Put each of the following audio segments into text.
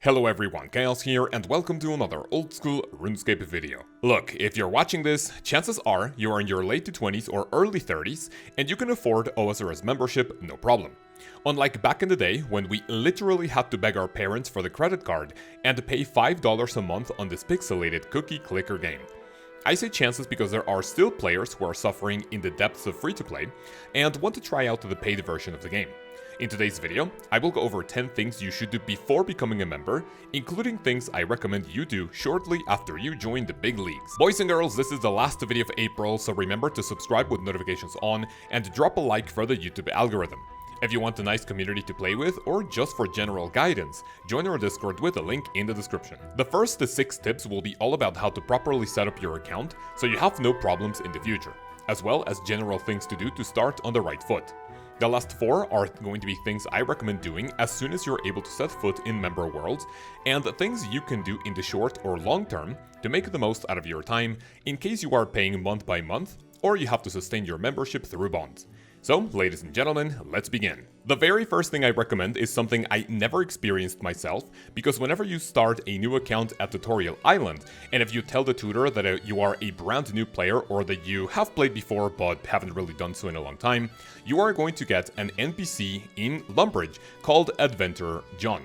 Hello everyone, Kaoz here, and welcome to another old school RuneScape video. Look, if you're watching this, chances are you are in your late 20s or early 30s, and you can afford OSRS membership no problem. Unlike back in the day, when we literally had to beg our parents for the credit card and pay $5 a month on this pixelated cookie clicker game. I say chances because there are still players who are suffering in the depths of free-to-play and want to try out the paid version of the game. In today's video, I will go over 10 things you should do before becoming a member, including things I recommend you do shortly after you join the big leagues. Boys and girls, this is the last video of April, so remember to subscribe with notifications on and drop a like for the YouTube algorithm. If you want a nice community to play with, or just for general guidance, join our Discord with a link in the description. The first 6 tips will be all about how to properly set up your account so you have no problems in the future, as well as general things to do to start on the right foot. The last 4 are going to be things I recommend doing as soon as you're able to set foot in member worlds, and things you can do in the short or long term to make the most out of your time in case you are paying month by month or you have to sustain your membership through bonds. So, ladies and gentlemen, let's begin. The very first thing I recommend is something I never experienced myself, because whenever you start a new account at Tutorial Island, and if you tell the tutor that you are a brand new player or that you have played before but haven't really done so in a long time, you are going to get an NPC in Lumbridge called Adventurer John.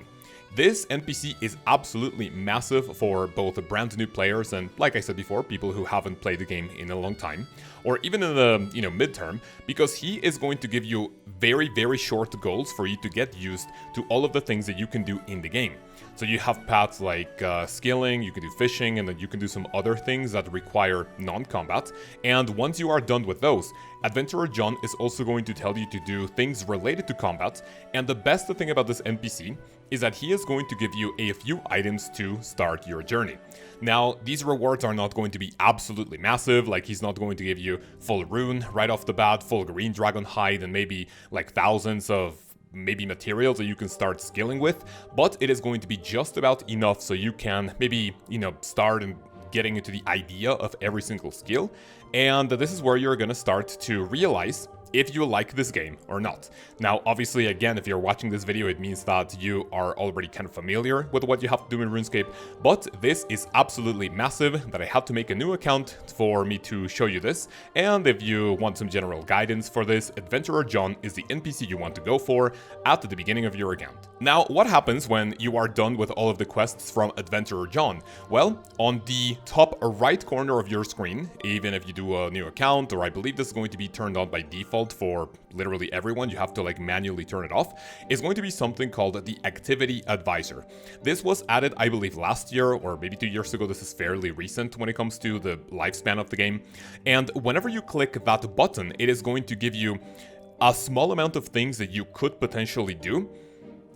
This NPC is absolutely massive for both brand new players and, like I said before, people who haven't played the game in a long time, or even in the midterm, because he is going to give you very short goals for you to get used to all of the things that you can do in the game. So you have paths like skilling, you can do fishing, and then you can do some other things that require non-combat. And once you are done with those, Adventurer John is also going to tell you to do things related to combat. And the best thing about this NPC is that he is going to give you a few items to start your journey. Now, these rewards are not going to be absolutely massive, like he's not going to give you full rune right off the bat, full green dragon hide, and maybe like thousands of materials that you can start skilling with, but it is going to be just about enough so you can maybe, start and getting into the idea of every single skill. And this is where you're gonna start to realize if you like this game or not. Now, obviously, again, if you're watching this video, it means that you are already kind of familiar with what you have to do in RuneScape, but this is absolutely massive that I had to make a new account for me to show you this. And if you want some general guidance for this, Adventurer John is the NPC you want to go for at the beginning of your account. Now, what happens when you are done with all of the quests from Adventurer John? Well, on the top right corner of your screen, even if you do a new account, or I believe this is going to be turned on by default for literally everyone, you have to manually turn it off, is going to be something called the Activity Advisor. This was added, I believe, last year or maybe 2 years ago. This is fairly recent when it comes to the lifespan of the game. And whenever you click that button, it is going to give you a small amount of things that you could potentially do.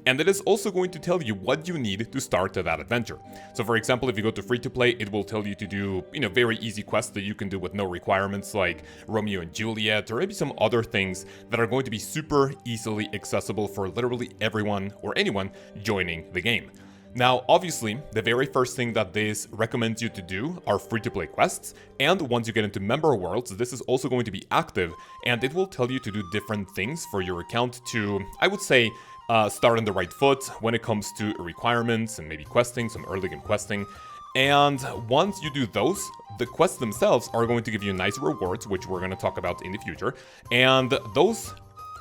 And it is also going to tell you what you need to start that adventure. So for example, if you go to free to play, it will tell you to do, very easy quests that you can do with no requirements, like Romeo and Juliet, or maybe some other things that are going to be super easily accessible for literally everyone or anyone joining the game. Now, obviously, the very first thing that this recommends you to do are free-to-play quests, and once you get into member worlds, this is also going to be active, and it will tell you to do different things for your account to, I would say, start on the right foot when it comes to requirements and maybe questing, some early game questing. And once you do those, the quests themselves are going to give you nice rewards, which we're going to talk about in the future. And those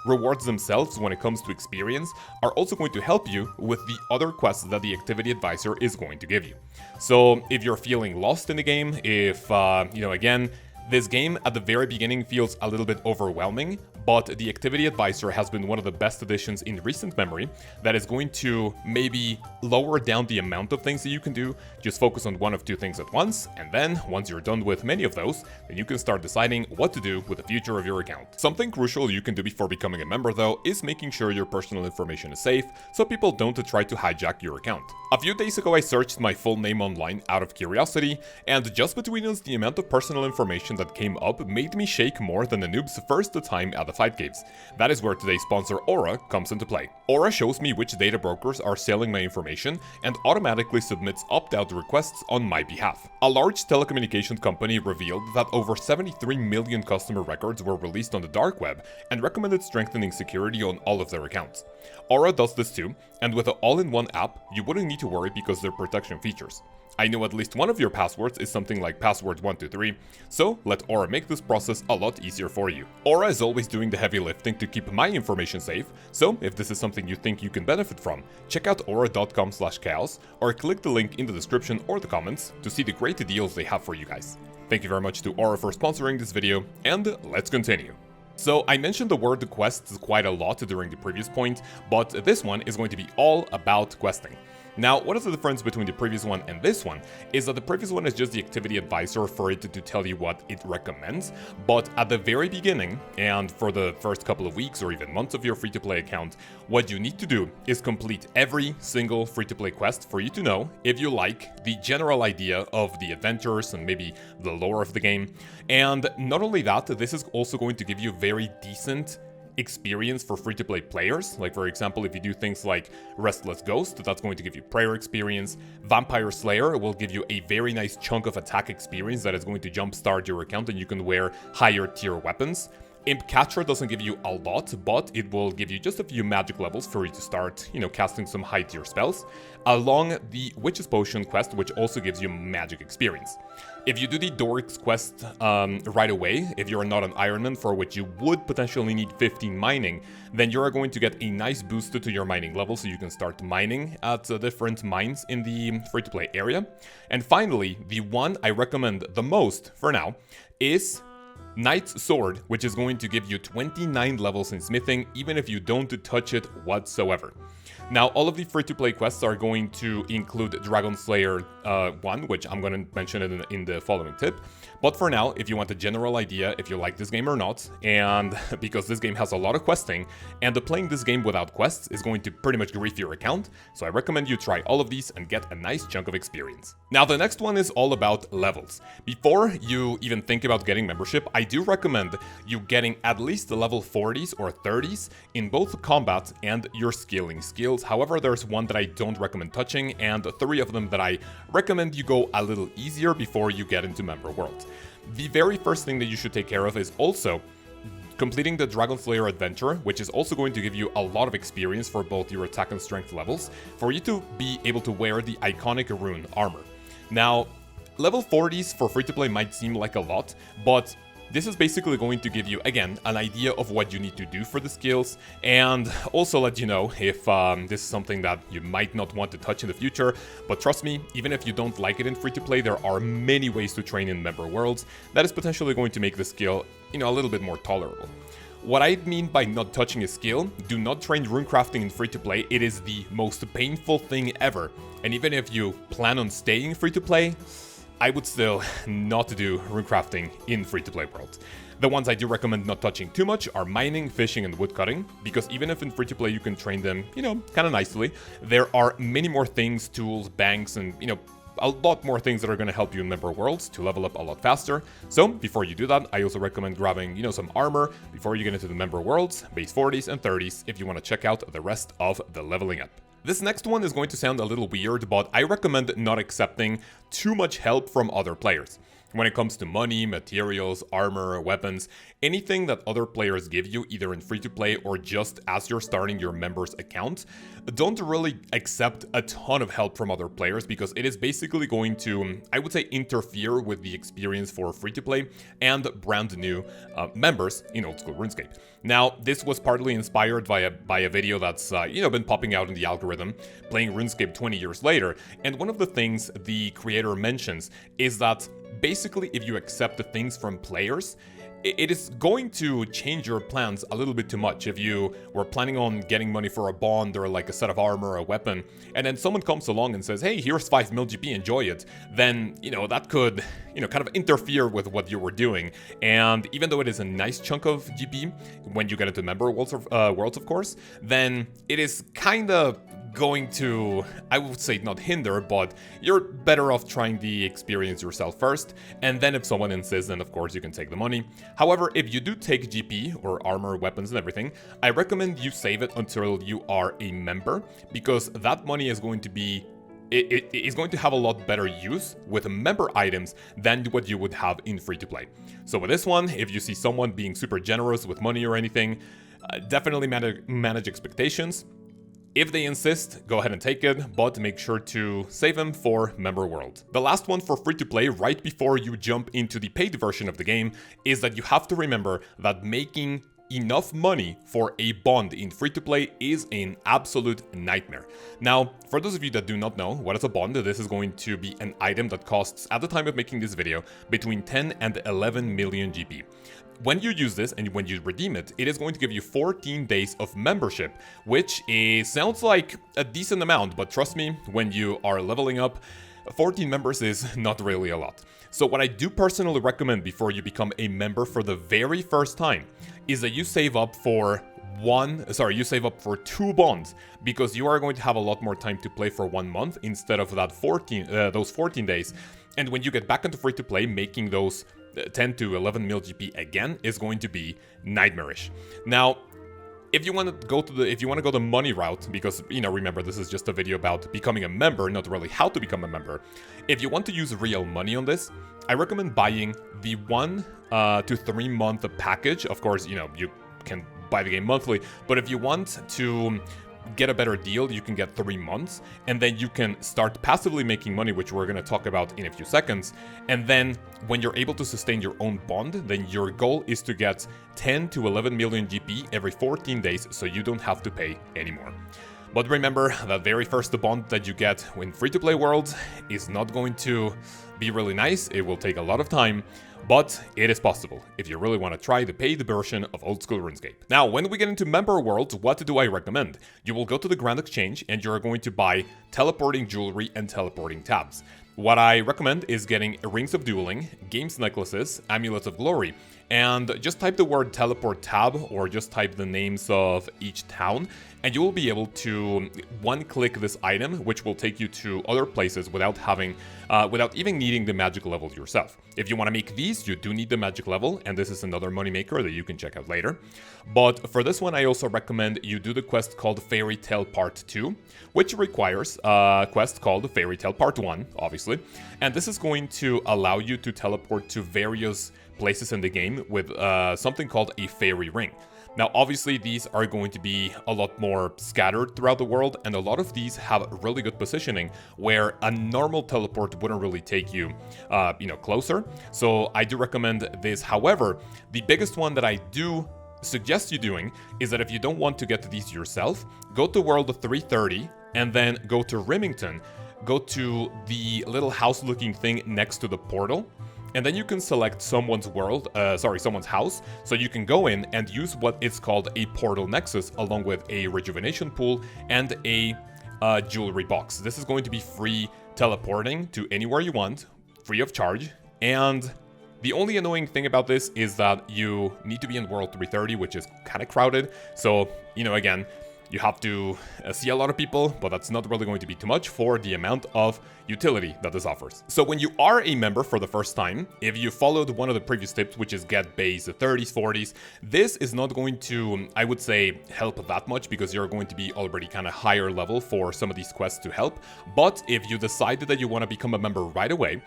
rewards themselves, when it comes to experience, are also going to help you with the other quests that the Activity Advisor is going to give you. So if you're feeling lost in the game, if, again, this game at the very beginning feels a little bit overwhelming, but the Activity Advisor has been one of the best additions in recent memory that is going to maybe lower down the amount of things that you can do, just focus on 1 of 2 things at once, and then once you're done with many of those, then you can start deciding what to do with the future of your account. Something crucial you can do before becoming a member though is making sure your personal information is safe, so people don't try to hijack your account. A few days ago I searched my full name online out of curiosity, and just between us, the amount of personal information notification that came up made me shake more than the noob's first time at the fight games. That is where today's sponsor Aura comes into play. Aura shows me which data brokers are selling my information and automatically submits opt-out requests on my behalf. A large telecommunications company revealed that over 73 million customer records were released on the dark web and recommended strengthening security on all of their accounts. Aura does this too, and with an all-in-one app, you wouldn't need to worry because of their protection features. I know at least one of your passwords is something like password123, so let Aura make this process a lot easier for you. Aura is always doing the heavy lifting to keep my information safe, so if this is something you think you can benefit from, check out aura.com/Kaoz or click the link in the description or the comments to see the great deals they have for you guys. Thank you very much to Aura for sponsoring this video, and let's continue. So I mentioned the word quests quite a lot during the previous point, but this one is going to be all about questing. Now, what is the difference between the previous one and this one is that the previous one is just the activity advisor for it to tell you what it recommends, but at the very beginning, and for the first couple of weeks or even months of your free-to-play account, what you need to do is complete every single free-to-play quest for you to know if you like the general idea of the adventures and maybe the lore of the game. And not only that, this is also going to give you very decent experience for free-to-play players. Like, for example, if you do things like Restless Ghost, that's going to give you prayer experience. Vampire Slayer will give you a very nice chunk of attack experience that is going to jumpstart your account and you can wear higher tier weapons. Imp Catcher doesn't give you a lot, but it will give you just a few magic levels for you to start, casting some high tier spells, along the Witch's Potion quest, which also gives you magic experience. If you do the Doric's quest right away, if you're not an Ironman, for which you would potentially need 15 mining, then you're going to get a nice boost to your mining level, so you can start mining at different mines in the free-to-play area. And finally, the one I recommend the most for now is Knight's Sword, which is going to give you 29 levels in smithing, even if you don't touch it whatsoever. Now, all of the free-to-play quests are going to include Dragon Slayer 1, which I'm going to mention it in the following tip. But for now, if you want a general idea if you like this game or not, and because this game has a lot of questing, and playing this game without quests is going to pretty much grief your account, so I recommend you try all of these and get a nice chunk of experience. Now, the next one is all about levels. Before you even think about getting membership, I do recommend you getting at least the level 40s or 30s in both combat and your scaling skills. However, there's one that I don't recommend touching, and 3 of them that I recommend you go a little easier before you get into Member World. The very first thing that you should take care of is also completing the Dragon Slayer adventure, which is also going to give you a lot of experience for both your attack and strength levels, for you to be able to wear the iconic rune armor. Now, level 40s for free-to-play might seem like a lot, but this is basically going to give you, again, an idea of what you need to do for the skills, and also let you know if this is something that you might not want to touch in the future. But trust me, even if you don't like it in free-to-play, there are many ways to train in Member Worlds that is potentially going to make the skill, a little bit more tolerable. What I mean by not touching a skill, do not train runecrafting in free-to-play. It is the most painful thing ever, and even if you plan on staying free-to-play, I would still not do runecrafting in free-to-play worlds. The ones I do recommend not touching too much are mining, fishing, and woodcutting, because even if in free-to-play you can train them, kind of nicely, there are many more things, tools, banks, and, a lot more things that are going to help you in Member Worlds to level up a lot faster. So before you do that, I also recommend grabbing, some armor before you get into the Member Worlds, base 40s and 30s, if you want to check out the rest of the leveling up. This next one is going to sound a little weird, but I recommend not accepting too much help from other players. When it comes to money, materials, armor, weapons, anything that other players give you, either in free-to-play or just as you're starting your member's account, don't really accept a ton of help from other players, because it is basically going to, I would say, interfere with the experience for free-to-play and brand new members in Old School RuneScape. Now, this was partly inspired by a video that's, been popping out in the algorithm, playing RuneScape 20 years later, and one of the things the creator mentions is that basically, if you accept the things from players, it is going to change your plans a little bit too much. If you were planning on getting money for a bond or like a set of armor or a weapon, and then someone comes along and says, hey, here's 5 mil GP, enjoy it, then, that could, kind of interfere with what you were doing. And even though it is a nice chunk of GP when you get into Member Worlds, of course, then it is kind of going to, I would say not hinder, but you're better off trying the experience yourself first, and then if someone insists, then of course you can take the money. However, if you do take GP or armor, weapons and everything, I recommend you save it until you are a member, because that money is going to be it is going to have a lot better use with member items than what you would have in free-to-play. So with this one, if you see someone being super generous with money or anything, definitely manage expectations. If they insist, go ahead and take it, but make sure to save them for Member World. The last one for free-to-play right before you jump into the paid version of the game is that you have to remember that making enough money for a bond in free-to-play is an absolute nightmare. Now, for those of you that do not know what is a bond, this is going to be an item that costs, at the time of making this video, between 10 and 11 million GP. When you use this and when you redeem it, it is going to give you 14 days of membership, which sounds like a decent amount, but trust me, when you are leveling up, 14 members is not really a lot. So what I do personally recommend before you become a member for the very first time is that you save up for two bonds, because you are going to have a lot more time to play for 1 month instead of that those 14 days. And when you get back into free to play, making those 10 to 11 mil GP again is going to be nightmarish. Now, if you want to go the money route, because, you know, remember, this is just a video about becoming a member, not really how to become a member. If you want to use real money on this, I recommend buying the 1 to 3 month package. Of course, you know, you can buy the game monthly, but if you want to get a better deal, you can get 3 months, and then you can start passively making money, which we're going to talk about in a few seconds. And then when you're able to sustain your own bond, then your goal is to get 10 to 11 million GP every 14 days, so you don't have to pay anymore. But remember, that very first bond that you get in free-to-play world is not going to be really nice. It will take a lot of time, but it is possible if you really want to try the paid version of Old School RuneScape. Now, when we get into Member World, what do I recommend? You will go to the Grand Exchange and you're going to buy teleporting jewelry and teleporting tabs. What I recommend is getting Rings of Dueling, Games Necklaces, Amulets of Glory, and just type the word teleport tab or just type the names of each town, and you will be able to one-click this item, which will take you to other places without even needing the magic level yourself. If you want to make these, you do need the magic level, and this is another moneymaker that you can check out later. But for this one, I also recommend you do the quest called Fairy Tale Part 2, which requires a quest called Fairy Tale Part 1, obviously. And this is going to allow you to teleport to various places in the game with something called a fairy ring. Now, obviously, these are going to be a lot more scattered throughout the world, and a lot of these have really good positioning where a normal teleport wouldn't really take you, closer. So I do recommend this. However, the biggest one that I do suggest you doing is that if you don't want to get to these yourself, go to World 330 and then go to Remington, go to the little house-looking thing next to the portal. And then you can select someone's house, so you can go in and use what is called a portal nexus along with a rejuvenation pool and a jewelry box. This is going to be free teleporting to anywhere you want, free of charge. And the only annoying thing about this is that you need to be in World 330, which is kind of crowded. So, again, you have to see a lot of people, but that's not really going to be too much for the amount of utility that this offers. So when you are a member for the first time, if you followed one of the previous tips, which is get base 30s, 40s, this is not going to, I would say, help that much because you're going to be already kind of higher level for some of these quests to help. But if you decided that you want to become a member right away,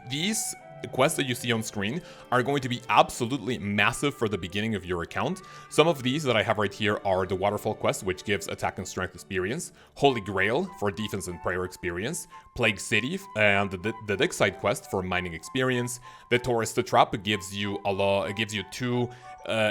these quests that you see on screen are going to be absolutely massive for the beginning of your account. Some of these that I have right here are the Waterfall quest, which gives attack and strength experience, Holy Grail for defense and prayer experience, Plague City and the Dig Site quest for mining experience, the Tourist Trap gives you 2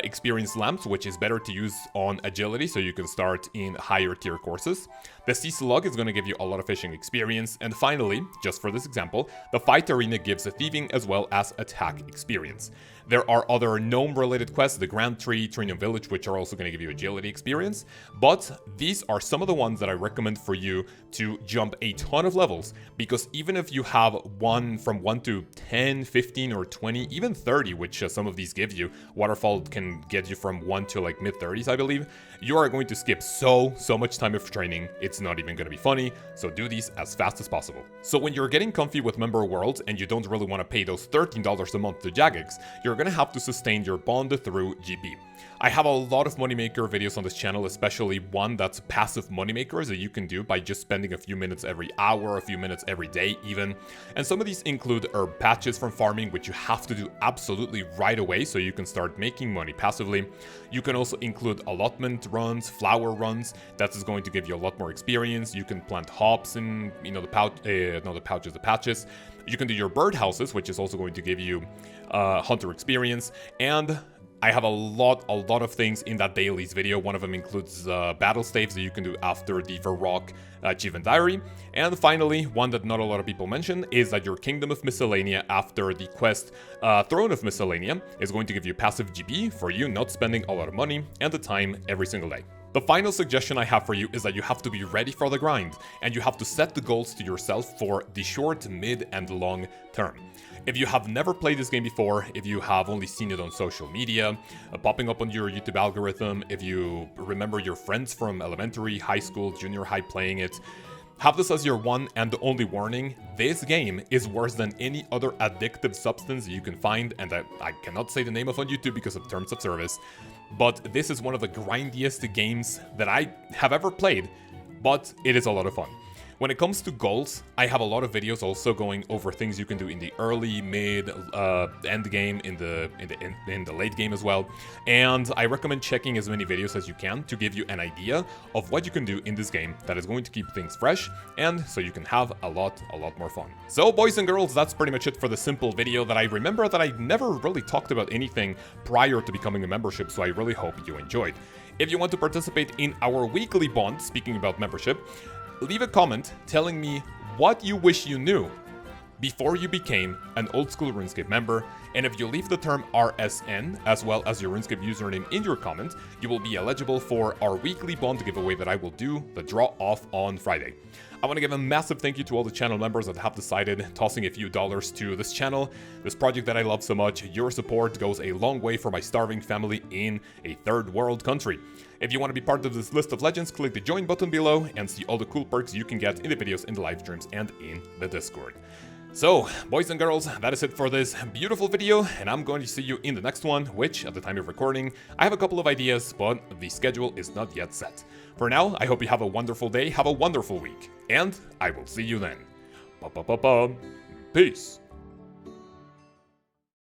experience lamps, which is better to use on agility, so you can start in higher tier courses. The Sea Slug is going to give you a lot of fishing experience. And finally, just for this example, the Fight Arena gives a thieving as well as attack experience. There are other gnome-related quests, the Grand Tree, Trinium Village, which are also going to give you agility experience. But these are some of the ones that I recommend for you to jump a ton of levels, because even if you have from 1 to 10, 15, or 20, even 30, which some of these give you, Waterfall can get you from 1 to like mid-30s, I believe, you are going to skip so much time of training, it's not even going to be funny, so do these as fast as possible. So when you're getting comfy with member worlds and you don't really want to pay those $13 a month to Jagex, you're going to have to sustain your bond through GP. I have a lot of moneymaker videos on this channel, especially one that's passive moneymakers that you can do by just spending a few minutes every hour, a few minutes every day even. And some of these include herb patches from farming, which you have to do absolutely right away so you can start making money passively. You can also include allotment runs, flower runs, that is going to give you a lot more experience. You can plant hops in, the patches. You can do your bird houses, which is also going to give you hunter experience. And I have a lot of things in that dailies video. One of them includes battle staves that you can do after the Varrock achievement diary. And finally, one that not a lot of people mention is that your Kingdom of Miscellanea after the quest Throne of Miscellanea is going to give you passive GP for you not spending a lot of money and the time every single day. The final suggestion I have for you is that you have to be ready for the grind, and you have to set the goals to yourself for the short, mid, and long term. If you have never played this game before, if you have only seen it on social media, popping up on your YouTube algorithm, if you remember your friends from elementary, high school, junior high playing it, have this as your one and only warning: this game is worse than any other addictive substance you can find, and I cannot say the name of on YouTube because of terms of service, but this is one of the grindiest games that I have ever played, but it is a lot of fun. When it comes to goals, I have a lot of videos also going over things you can do in the early, mid, end game, in the late game as well. And I recommend checking as many videos as you can to give you an idea of what you can do in this game that is going to keep things fresh, and so you can have a lot more fun. So boys and girls, that's pretty much it for the simple video that I remember that I never really talked about anything prior to becoming a membership, so I really hope you enjoyed. If you want to participate in our weekly bond, speaking about membership, leave a comment telling me what you wish you knew before you became an old school RuneScape member, and if you leave the term RSN as well as your RuneScape username in your comment, you will be eligible for our weekly bond giveaway that I will do the draw off on Friday. I want to give a massive thank you to all the channel members that have decided tossing a few dollars to this channel, this project that I love so much. Your support goes a long way for my starving family in a third world country. If you want to be part of this list of legends, click the join button below and see all the cool perks you can get in the videos, in the live streams, and in the Discord. So, boys and girls, that is it for this beautiful video, and I'm going to see you in the next one, which, at the time of recording, I have a couple of ideas, but the schedule is not yet set. For now, I hope you have a wonderful day, have a wonderful week, and I will see you then. Peace.